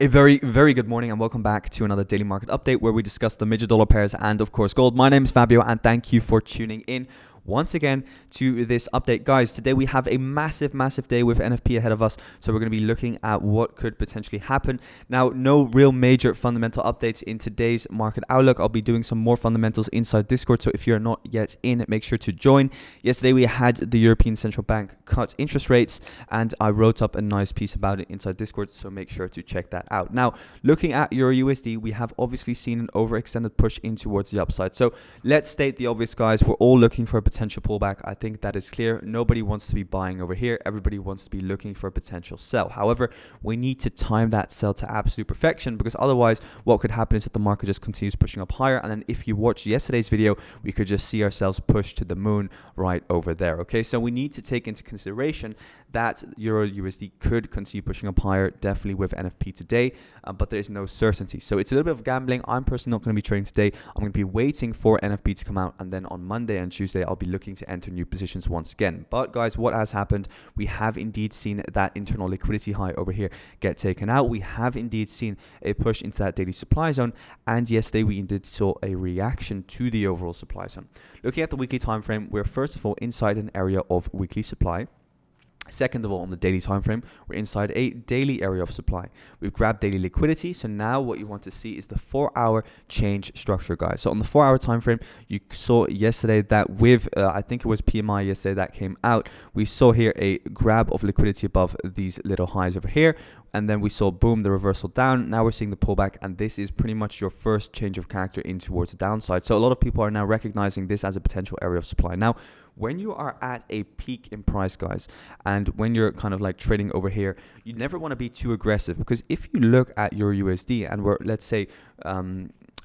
A very good morning and welcome back to another daily market update where we discuss the major dollar pairs and of course gold. My name is Fabio and thank you for tuning in once again to this update. Guys, today we have a massive day with NFP ahead of us, so we're going to be looking at what could potentially happen. Now, no real major fundamental updates in today's market outlook. I'll be doing some more fundamentals inside Discord, so if you're not yet in, make sure to join. Yesterday we had the European Central Bank cut interest rates and I wrote up a nice piece about it inside Discord, so make sure to check that out. Now, looking at EURUSD, we have obviously seen an overextended push in towards the upside. So let's state the obvious, guys. We're all looking for a potential pullback. I think that is clear. Nobody wants to be buying over here. Everybody wants to be looking for a potential sell. However, we need to time that sell to absolute perfection, because otherwise what could happen is that the market just continues pushing up higher. And then if you watch yesterday's video, we could just see ourselves push to the moon right over there. Okay, so we need to take into consideration that EURUSD could continue pushing up higher, definitely with NFP today, but there is no certainty. So it's a little bit of gambling. I'm personally not going to be trading today. I'm going to be waiting for NFP to come out, and then on Monday and Tuesday I'll be looking to enter new positions once again. But guys, what has happened? We have indeed seen that internal liquidity high over here get taken out. We have indeed seen a push into that daily supply zone, and yesterday we indeed saw a reaction to the overall supply zone. Looking at the weekly time frame, we're first of all inside an area of weekly supply. Second of all, on the daily time frame, we're inside a daily area of supply. We've grabbed daily liquidity, so now what you want to see is the 4-hour change structure, guys. So on the 4-hour time frame, you saw yesterday that with I think it was PMI yesterday that came out, we saw here a grab of liquidity above these little highs over here, and then we saw boom, the reversal down. Now we're seeing the pullback, and this is pretty much your first change of character in towards the downside. So a lot of people are now recognizing this as a potential area of supply. Now, when you are at a peak in price, guys, and when you're kind of like trading over here, you never want to be too aggressive, because if you look at your USD and we're, let's say,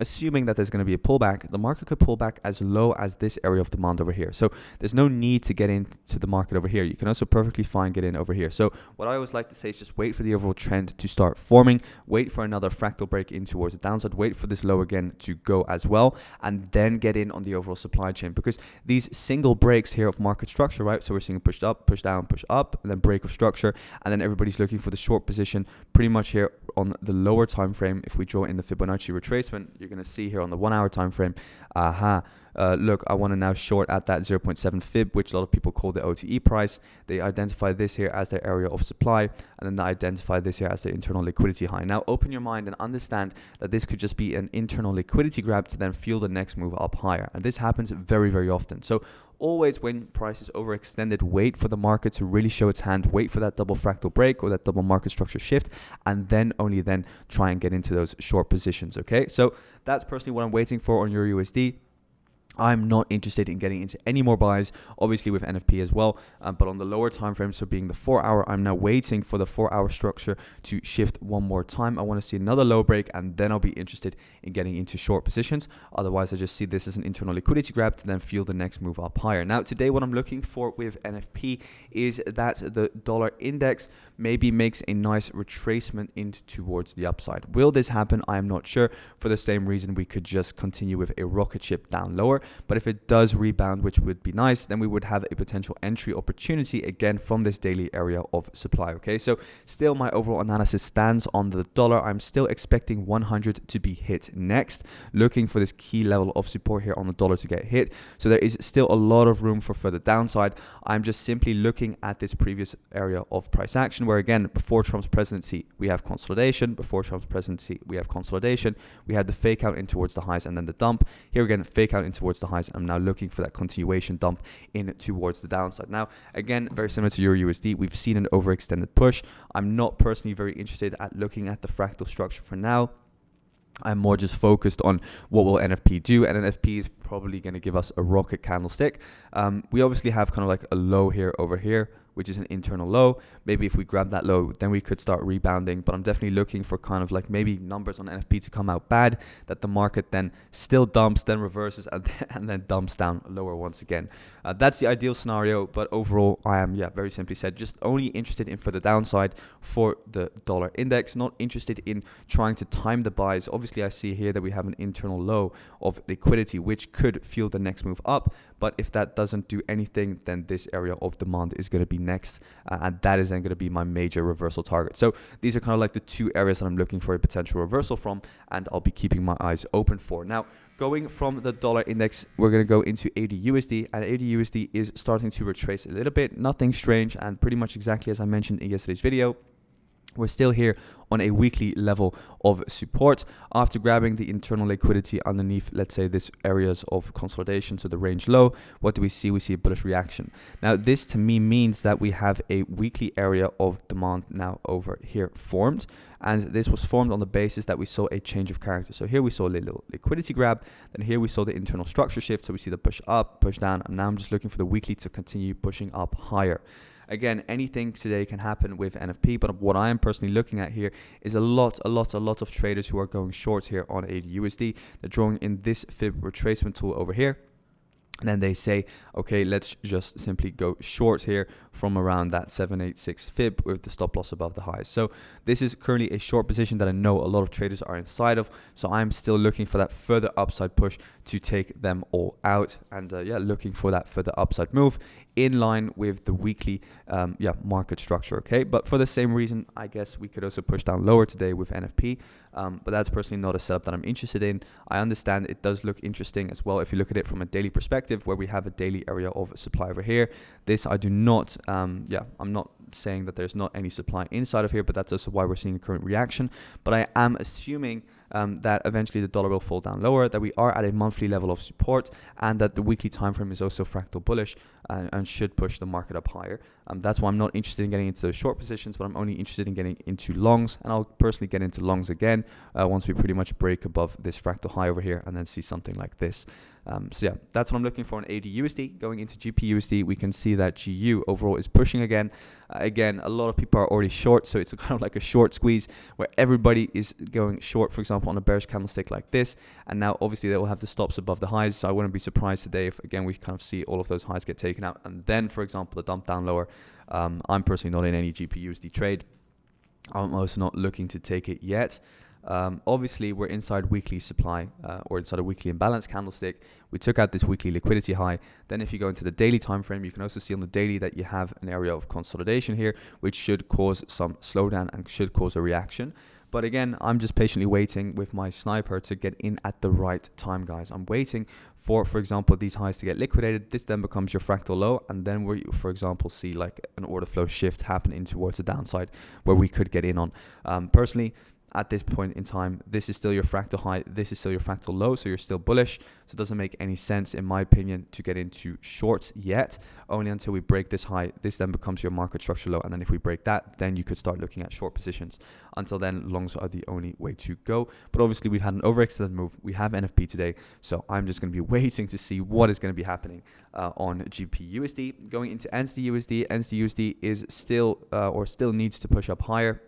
assuming that there's going to be a pullback, the market could pull back as low as this area of demand over here. So there's no need to get into the market over here. You can also perfectly fine get in over here. So what I always like to say is just wait for the overall trend to start forming, wait for another fractal break in towards the downside, wait for this low again to go as well, and then get in on the overall supply chain, because these single breaks here of market structure, right? So we're seeing push up, push down, push up, and then break of structure, and then everybody's looking for the short position pretty much here on the lower time frame. If we draw in the Fibonacci retracement, you're going to see here on the 1 hour time frame, look, I want to now short at that 0.7 fib, which a lot of people call the OTE price. They identify this here as their area of supply, and then they identify this here as their internal liquidity high. Now open your mind and understand that this could just be an internal liquidity grab to then fuel the next move up higher, and this happens very often. So always when price is overextended, wait for the market to really show its hand, wait for that double fractal break or that double market structure shift, and then only then try and get into those short positions. Okay, so that's personally what I'm waiting for on EURUSD. I'm not interested in getting into any more buys, obviously with NFP as well, but on the lower time frame, so being the 4 hour, I'm now waiting for the 4 hour structure to shift one more time. I want to see another low break, and then I'll be interested in getting into short positions. Otherwise, I just see this as an internal liquidity grab to then fuel the next move up higher. Now today, what I'm looking for with NFP is that the dollar index maybe makes a nice retracement into towards the upside. Will this happen? I am not sure. For the same reason, we could just continue with a rocket ship down lower. But if it does rebound, which would be nice, then we would have a potential entry opportunity again from this daily area of supply. Okay, so still my overall analysis stands on the dollar. I'm still expecting 100 to be hit next, looking for this key level of support here on the dollar to get hit. So there is still a lot of room for further downside. I'm just simply looking at this previous area of price action, where again, before Trump's presidency, we have consolidation. Before Trump's presidency, we have consolidation. We had the fake out in towards the highs and then the dump. Here again, fake out in towards the highs. I'm now looking for that continuation dump in towards the downside. Now, again, very similar to EURUSD, we've seen an overextended push. I'm not personally very interested at looking at the fractal structure for now. I'm more just focused on what will NFP do, and NFP is probably going to give us a rocket candlestick. We obviously have kind of like a low here over here, which is an internal low. Maybe if we grab that low, then we could start rebounding, but I'm definitely looking for kind of like maybe numbers on NFP to come out bad, that the market then still dumps, then reverses, and then dumps down lower once again. That's the ideal scenario, but overall, I am, very simply said, just only interested in further downside for the dollar index, not interested in trying to time the buys. Obviously, I see here that we have an internal low of liquidity, which could fuel the next move up, but if that doesn't do anything, then this area of demand is going to be next, and that is then going to be my major reversal target. So these are kind of like the two areas that I'm looking for a potential reversal from, and I'll be keeping my eyes open for. Now, going from the dollar index, we're going to go into AUDUSD, and AUDUSD is starting to retrace a little bit, nothing strange, and pretty much exactly as I mentioned in yesterday's video. We're still here on a weekly level of support after grabbing the internal liquidity underneath, let's say, this areas of consolidation, so the range low. What do we see? We see a bullish reaction. Now, this to me means that we have a weekly area of demand now over here formed, and this was formed on the basis that we saw a change of character. So here we saw a little liquidity grab, then here we saw the internal structure shift, so we see the push up, push down, and now I'm just looking for the weekly to continue pushing up higher. Again, anything today can happen with NFP, but what I am personally looking at here is a lot of traders who are going short here on AUDUSD. They're drawing in this fib retracement tool over here. And then they say, okay, let's just simply go short here from around that 786 fib with the stop loss above the highs. So this is currently a short position that I know a lot of traders are inside of. So I'm still looking for that further upside push to take them all out. And yeah, looking for that further upside move in line with the weekly market structure. Okay, but for the same reason, I guess we could also push down lower today with NFP. But that's personally not a setup that I'm interested in. I understand it does look interesting as well if you look at it from a daily perspective, where we have a daily area of supply over here. This I do not, I'm not saying that there's not any supply inside of here, but that's also why we're seeing a current reaction. But I am assuming that eventually the dollar will fall down lower, that we are at a monthly level of support, and that the weekly time frame is also fractal bullish and should push the market up higher. That's why I'm not interested in getting into the short positions, but I'm only interested in getting into longs, and I'll personally get into longs again once we pretty much break above this fractal high over here and then see something like this. So yeah, that's what I'm looking for in AUDUSD. Going into GBPUSD, we can see that GU overall is pushing again. Again, a lot of people are already short, so it's kind of like a short squeeze where everybody is going short, for example, on a bearish candlestick like this. And now obviously they will have the stops above the highs, so I wouldn't be surprised today if, again, we kind of see all of those highs get taken out. And then, for example, the dump down lower. I'm personally not in any GBPUSD trade. I'm also not looking to take it yet. Obviously, we're inside weekly supply or inside a weekly imbalance candlestick. We took out this weekly liquidity high. Then if you go into the daily time frame, you can also see on the daily that you have an area of consolidation here, which should cause some slowdown and should cause a reaction. But again, I'm just patiently waiting with my sniper to get in at the right time, guys. I'm waiting for example, these highs to get liquidated. This then becomes your fractal low, and then where you, for example, see like an order flow shift happen in towards the downside where we could get in on. Personally, at this point in time, this is still your fractal high, this is still your fractal low, so you're still bullish. So it doesn't make any sense, in my opinion, to get into shorts yet, only until we break this high. This then becomes your market structure low, and then if we break that, then you could start looking at short positions. Until then, longs are the only way to go. But obviously, we've had an overextended move. We have NFP today, so I'm just going to be waiting to see what is going to be happening on GBPUSD. Going into NZDUSD, NZDUSD is still still needs to push up higher.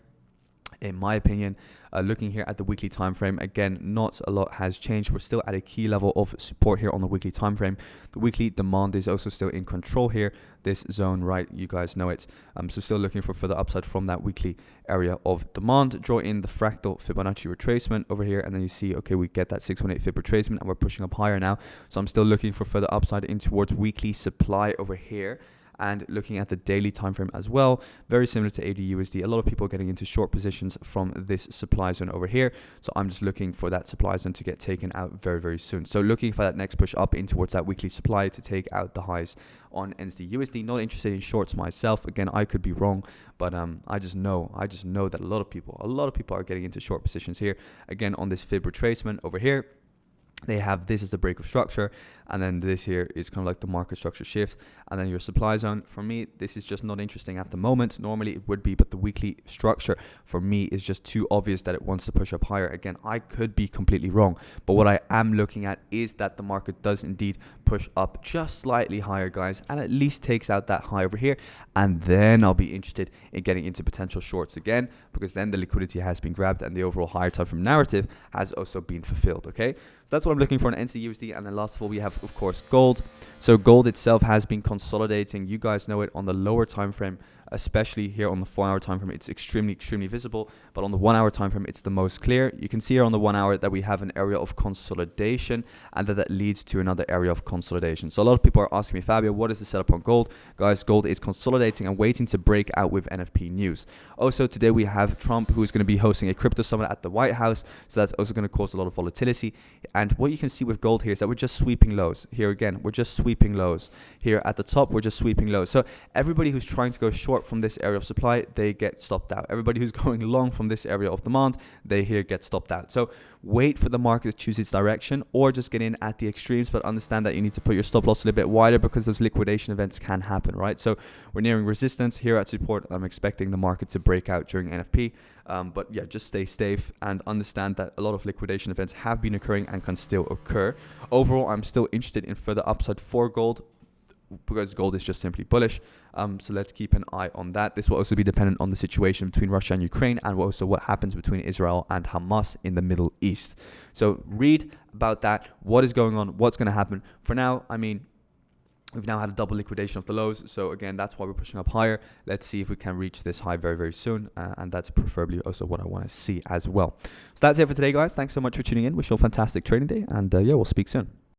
In my opinion, looking here at the weekly time frame, again, not a lot has changed. We're still at a key level of support here on the weekly time frame. The weekly demand is also still in control here. This zone, right? You guys know it. So still looking for further upside from that weekly area of demand. Draw in the fractal Fibonacci retracement over here, and then you see, okay, we get that 618 fib retracement, and we're pushing up higher now. So I'm still looking for further upside in towards weekly supply over here. And looking at the daily time frame as well, very similar to AUDUSD. A lot of people are getting into short positions from this supply zone over here. So I'm just looking for that supply zone to get taken out very, very soon. So looking for that next push up in towards that weekly supply to take out the highs on NZDUSD. Not interested in shorts myself. Again, I could be wrong, but I just know that a lot of people are getting into short positions here. Again, on this fib retracement over here. They have this as the break of structure, and then this here is kind of like the market structure shift, and then your supply zone. For me, this is just not interesting at the moment. Normally it would be, but the weekly structure for me is just too obvious that it wants to push up higher. Again, I could be completely wrong, but what I am looking at is that the market does indeed push up just slightly higher, guys, and at least takes out that high over here, and then I'll be interested in getting into potential shorts again, because then the liquidity has been grabbed and the overall higher time frame narrative has also been fulfilled. Okay, so that's what I'm looking for in NZDUSD. And then last of all, we have, of course, gold. So gold itself has been consolidating. You guys know it on the lower time frame especially here on the 4-hour time frame. It's extremely visible, but on the 1-hour time frame, it's the most clear. You can see here on the 1 hour that we have an area of consolidation, and that leads to another area of consolidation. So a lot of people are asking me, Fabio, what is the setup on gold? Guys, gold is consolidating and waiting to break out with NFP news. Also, today we have Trump, who is going to be hosting a crypto summit at the White House. So that's also going to cause a lot of volatility. And what you can see with gold here is that we're just sweeping lows. Here again, we're just sweeping lows. Here at the top, we're just sweeping lows. So everybody who's trying to go short from this area of supply, they get stopped out. Everybody who's going long from this area of demand, they here get stopped out. So wait for the market to choose its direction, or just get in at the extremes, but understand that you need to put your stop loss a little bit wider, because those liquidation events can happen, right? So we're nearing resistance here at support. I'm expecting the market to break out during NFP. But yeah, just stay safe and understand that a lot of liquidation events have been occurring and can still occur. Overall, I'm still interested in further upside for gold, because gold is just simply bullish. So let's keep an eye on that. This will also be dependent on the situation between Russia and Ukraine, and also what happens between Israel and Hamas in the Middle East. So read about that, what is going on, what's going to happen. For now, I mean, we've now had a double liquidation of the lows. So again, that's why we're pushing up higher. Let's see if we can reach this high very soon. And that's preferably also what I want to see as well. So that's it for today, guys. Thanks so much for tuning in. Wish you a fantastic trading day. And yeah, we'll speak soon.